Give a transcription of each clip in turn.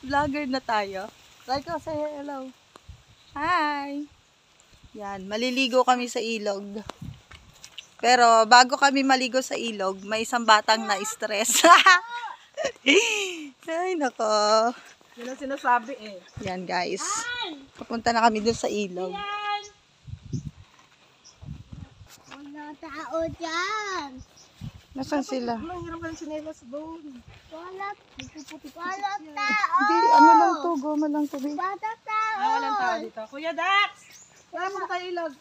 Vlogger na tayo. Like ko, say hello. Hi! Yan, maliligo kami sa ilog. Pero bago kami maligo sa ilog, may isang batang na-stress. Ay, nako. Yan ang sinasabi eh. Yan guys. Papunta na kami dun sa ilog. Wala tao dyan. Nasaan sila? Ang hirap ng sinelas doon. Wala tao. Hindi, ano lang to, goma lang to. Wala tao. Walang tao dito. Kuya Dax! Wala mo tayo ilog.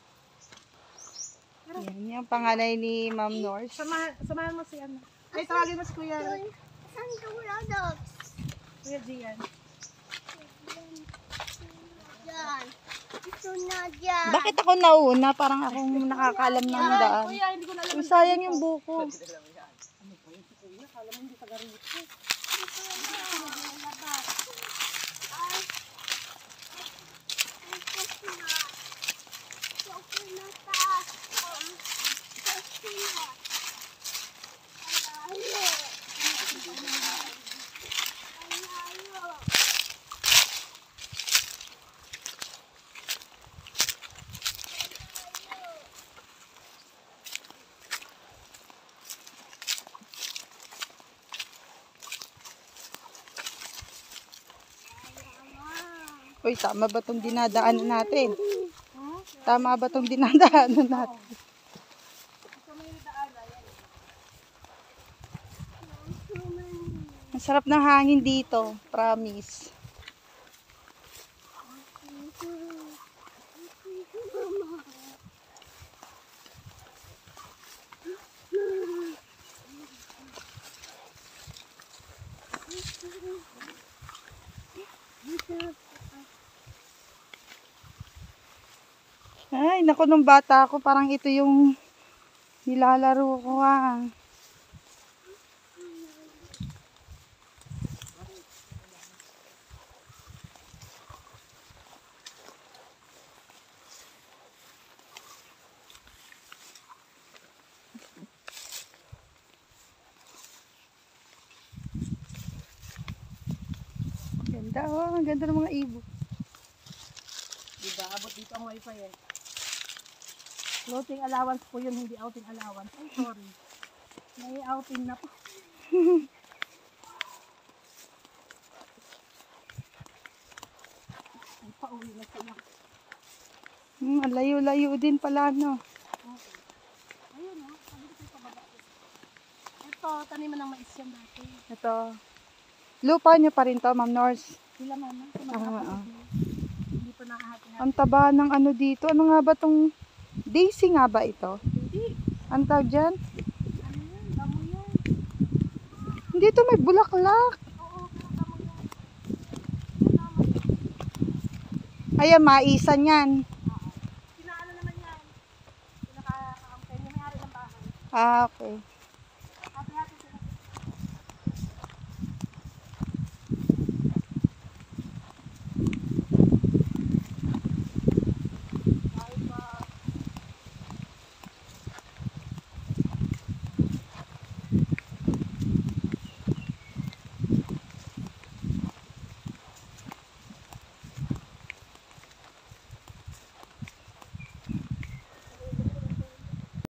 Yan, yung panganay ni Ma'am Norse. Samahan mo si ano. Ay, tawagin mo si Kuya. Saan ka wala daw? Kuya Gian. Dyan. Ito na dyan. Bakit ako nauna? Parang akong nakakalam ng daan. Kuya, hindi ko na alam. Uy, sayang yung buko. Uy, tama ba itong dinadaanan natin? Tama ba itong dinadaanan natin? Ang sarap ng hangin dito, promise. Ay, naku, nung bata ako, parang ito yung nilalaro ko ah. Ganda oh, ang ganda ng mga ibon. Diba, abot dito ang wifi eh. Floating allowance po yun, hindi outing allowance. Ay, sorry. May outing na po. Ay, pauwi na sila. Ang layo-layo din pala, no? Ayun o, sabi ko sa baba. Ito, taniman ng mais yan dati. Ito. Lupa nyo pa rin to, Ma'am Norse. Sila mama, Ah. hindi pa nakahati-hati. Ang taba ng ano dito. Ano nga ba tong daisy nga ba ito? Hindi, Ang tawag dyan? ano yan, damo yan. Hindi to may bulaklak. Oo, damo yan. Ayan, maisan yan. Pinaano naman yan. Pinaka-kampay, yung may-ari ng bahay. Ah, okay.